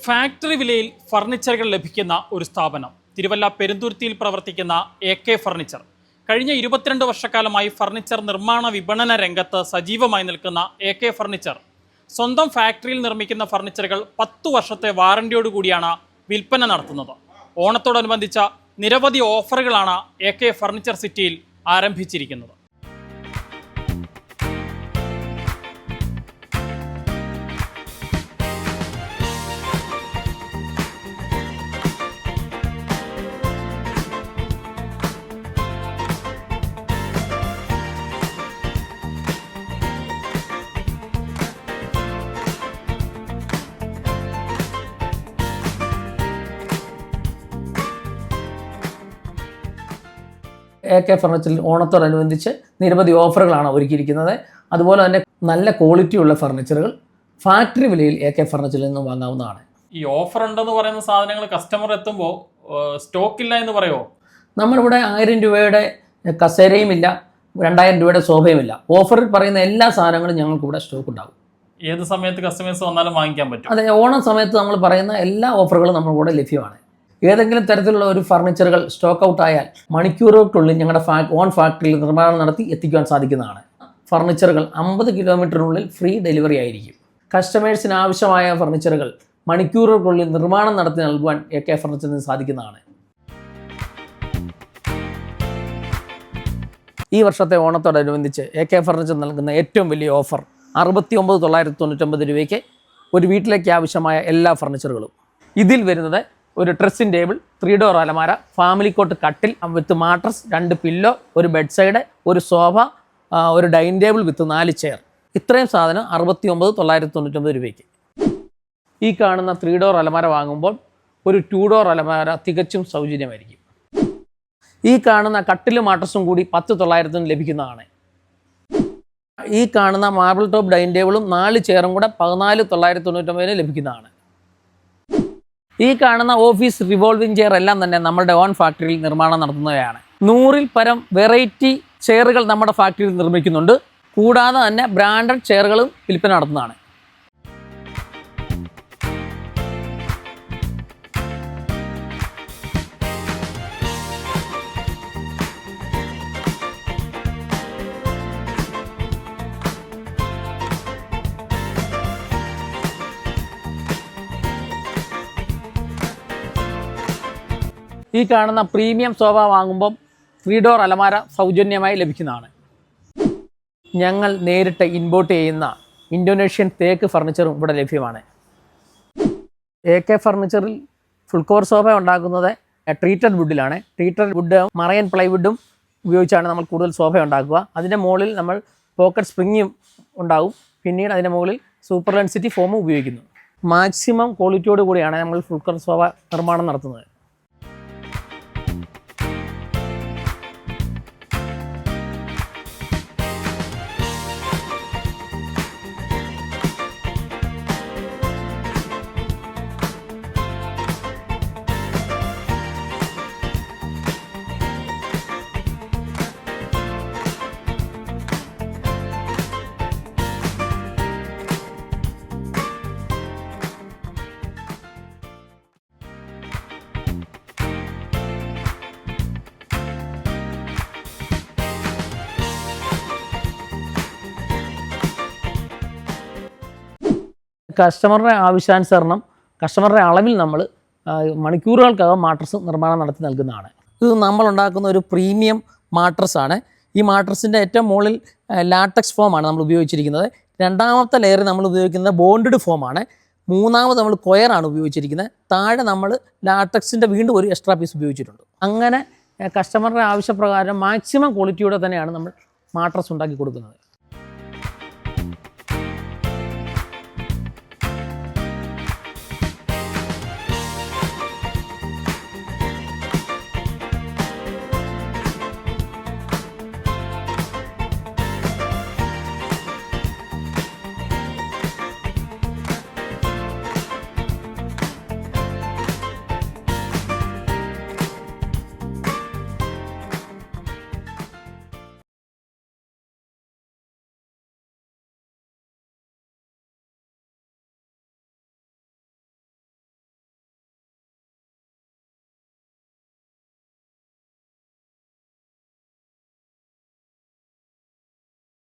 Factory വിലയിൽ ഫർണിച്ചറുകൾ ലഭിക്കുന്ന ഒരു സ്ഥാപനം തിരുവല്ല പെരുന്തുരുത്തിയിൽ പ്രവർത്തിക്കുന്ന AK ഫർണിച്ചർ. കഴിഞ്ഞ 22 വർഷക്കാലമായി ഫർണിച്ചർ നിർമ്മാണ വിപണന രംഗത്ത് സജീവമായി നിൽക്കുന്ന AK ഫർണിച്ചർ സ്വന്തം ഫാക്ടറിയിൽ നിർമ്മിക്കുന്ന ഫർണിച്ചറുകൾ 10 വർഷത്തെ വാറന്റിയോടുകൂടിയാണ് വിൽപ്പന നടത്തുന്നത്. ഓണത്തോടനുബന്ധിച്ച നിരവധി ഓഫറുകളാണ് AK ഫർണിച്ചർ സിറ്റിയിൽ ആരംഭിച്ചിരിക്കുന്നത്. AK ഫർണിച്ചറിൽ ഓണത്തോടനുബന്ധിച്ച് നിരവധി ഓഫറുകളാണ് ഒരുക്കിയിരിക്കുന്നത്. അതുപോലെ തന്നെ നല്ല ക്വാളിറ്റിയുള്ള ഫർണിച്ചറുകൾ ഫാക്ടറി വിലയിൽ AK ഫർണിച്ചറിൽ നിന്ന് വാങ്ങാവുന്നതാണ്. ഈ ഓഫർ ഉണ്ടെന്ന് പറയുന്ന സാധനങ്ങൾ കസ്റ്റമർ എത്തുമ്പോൾ സ്റ്റോക്ക് ഇല്ല എന്ന് പറയുമോ? നമ്മളിവിടെ 1000 രൂപയുടെ കസേരയും ഇല്ല, 2000 രൂപയുടെ സോഫയും ഇല്ല. ഓഫറിൽ പറയുന്ന എല്ലാ സാധനങ്ങളും ഞങ്ങൾക്കിവിടെ സ്റ്റോക്ക് ഉണ്ടാകും. ഏത് സമയത്ത് കസ്റ്റമേഴ്സ് വന്നാലും വാങ്ങിക്കാൻ പറ്റും. അതെ, ഓണം സമയത്ത് നമ്മൾ പറയുന്ന എല്ലാ ഓഫറുകളും നമ്മളിവിടെ ലഭ്യമാണ്. ഏതെങ്കിലും തരത്തിലുള്ള ഒരു ഫർണിച്ചറുകൾ സ്റ്റോക്ക് ഔട്ട് ആയാൽ മണിക്കൂറുകൾക്കുള്ളിൽ ഞങ്ങളുടെ ഓൺ ഫാക്ടറിയിൽ നിർമ്മാണം നടത്തി എത്തിക്കുവാൻ സാധിക്കുന്നതാണ്. ഫർണിച്ചറുകൾ 50 കിലോമീറ്ററിനുള്ളിൽ ഫ്രീ ഡെലിവറി ആയിരിക്കും. കസ്റ്റമേഴ്സിന് ആവശ്യമായ ഫർണിച്ചറുകൾ മണിക്കൂറുകൾക്കുള്ളിൽ നിർമ്മാണം നടത്തി നൽകുവാൻ AK ഫർണിച്ചറിന് സാധിക്കുന്നതാണ്. ഈ വർഷത്തെ ഓണത്തോടനുബന്ധിച്ച് AK ഫർണിച്ചർ നൽകുന്ന ഏറ്റവും വലിയ ഓഫർ 69,999 രൂപയ്ക്ക് ഒരു വീട്ടിലേക്ക് ആവശ്യമായ എല്ലാ ഫർണിച്ചറുകളും. ഇതിൽ വരുന്നത് ഒരു ഡ്രസ്സിംഗ് ടേബിൾ, 3 ഡോർ അലമാര, ഫാമിലി കോട്ട് കട്ടിൽ വിത്ത് മാട്രസ്, 2 പില്ലോ, ഒരു ബെഡ് സൈഡ്, ഒരു സോഫ, ഒരു ഡൈനിങ് ടേബിൾ വിത്ത് 4 ചെയർ. ഇത്രയും സാധനം 69,999 രൂപയ്ക്ക്. ഈ കാണുന്ന 3 ഡോർ അലമാര വാങ്ങുമ്പോൾ ഒരു 2 ഡോർ അലമാര തികച്ചും സൗജന്യമായിരിക്കും. ഈ കാണുന്ന കട്ടിലും മാട്രസും കൂടി 10,900 ലഭിക്കുന്നതാണ്. ഈ കാണുന്ന മാർബിൾ ടോപ്പ് ഡൈനിങ് ടേബിളും 4 ചെയറും കൂടെ 14,999 ലഭിക്കുന്നതാണ്. ഈ കാണുന്ന ഓഫീസ് റിവോൾവിംഗ് ചെയർ എല്ലാം തന്നെ നമ്മുടെ ഓൺ ഫാക്ടറിയിൽ നിർമ്മാണം നടത്തുന്നവയാണ്. 100-ൽ പരം വെറൈറ്റി ചെയറുകൾ നമ്മുടെ ഫാക്ടറിയിൽ നിർമ്മിക്കുന്നുണ്ട്. കൂടാതെ തന്നെ ബ്രാൻഡഡ് ചെയറുകളും വിൽപ്പന നടത്തുന്നതാണ്. ഈ കാണുന്ന പ്രീമിയം സോഫ വാങ്ങുമ്പം 3 ഡോർ അലമാര സൗജന്യമായി ലഭിക്കുന്നതാണ്. ഞങ്ങൾ നേരിട്ട് ഇമ്പോർട്ട് ചെയ്യുന്ന ഇന്തോനേഷ്യൻ തേക്ക് ഫർണിച്ചറും ഇവിടെ ലഭ്യമാണ്. AK ഫർണിച്ചറിൽ ഫുൾ കവർ സോഫ ഉണ്ടാക്കുന്നത് ട്രീറ്റഡ് വുഡിലാണ്. ട്രീറ്റഡ് വുഡ് മറയൻ പ്ലൈവുഡും ഉപയോഗിച്ചാണ് നമ്മൾ കൂടുതൽ സോഫ ഉണ്ടാക്കുക. അതിൻ്റെ മുകളിൽ നമ്മൾ പോക്കറ്റ് സ്പ്രിങ്ങും ഉണ്ടാകും. പിന്നീട് അതിൻ്റെ മുകളിൽ സൂപ്പർ ഡെൻസിറ്റി ഫോമും ഉപയോഗിക്കുന്നു. മാക്സിമം ക്വാളിറ്റിയോട് കൂടിയാണ് നമ്മൾ ഫുൾ കവർ സോഫ നിർമ്മാണം നടത്തുന്നത്. കസ്റ്റമറുടെ ആവശ്യാനുസരണം കസ്റ്റമറുടെ അളവിൽ നമ്മൾ മണിക്കൂറുകൾക്കകം മാട്രസ് നിർമ്മാണം നടത്തി നൽകുന്നതാണ്. ഇത് നമ്മളുണ്ടാക്കുന്ന ഒരു പ്രീമിയം മാട്രസ്സാണ്. ഈ മാട്രസിൻ്റെ ഏറ്റവും മുകളിൽ ലാറ്റക്സ് ഫോമാണ് നമ്മൾ ഉപയോഗിച്ചിരിക്കുന്നത്. രണ്ടാമത്തെ ലെയർ നമ്മൾ ഉപയോഗിക്കുന്നത് ബോണ്ടഡ് ഫോമാണ്. മൂന്നാമത് നമ്മൾ കൊയറാണ് ഉപയോഗിച്ചിരിക്കുന്നത്. താഴെ നമ്മൾ ലാറ്റക്സിൻ്റെ വീണ്ടും ഒരു എക്സ്ട്രാ പീസ് ഉപയോഗിച്ചിട്ടുണ്ട്. അങ്ങനെ കസ്റ്റമറുടെ ആവശ്യപ്രകാരം മാക്സിമം ക്വാളിറ്റിയോടെ തന്നെയാണ് നമ്മൾ മാട്രസ് ഉണ്ടാക്കി കൊടുക്കുന്നത്.